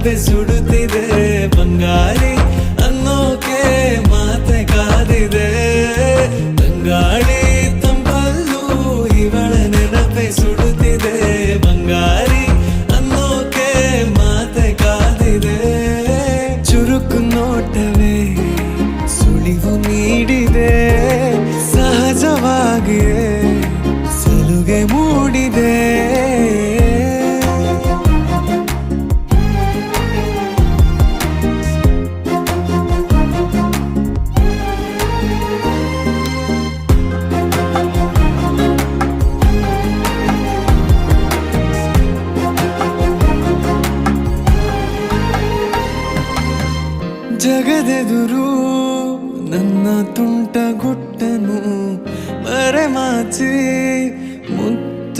ನೆನಪೆ ಸುಡುತ್ತಿದೆ ಬಂಗಾರಿ ಅನ್ನೋಕೆ ಮಾತೆ ಕಾದಿದೆ ತಂಗಾಳಿ ತಂಪಲ್ಲೂ ಇವಳ ನೆನಪೆ ಸುಡುತ್ತಿದೆ ಬಂಗಾರಿ ಅನ್ನೋಕೆ ಮಾತೆ ಕಾದಿದೆ ಚುರುಕು ನೋಟವೇ ಸುಳಿವು ನೀಡಿದೆ ಸಹಜವಾಗಿಯೇ ಸಲುಗೆ ಮೂಡಿದೆ ಜಗದೆದುರು ನನ್ನ ತುಂಟ ಗುಟ್ಟನು ಮರೆಮಾಚಿ ಮುತ್ತ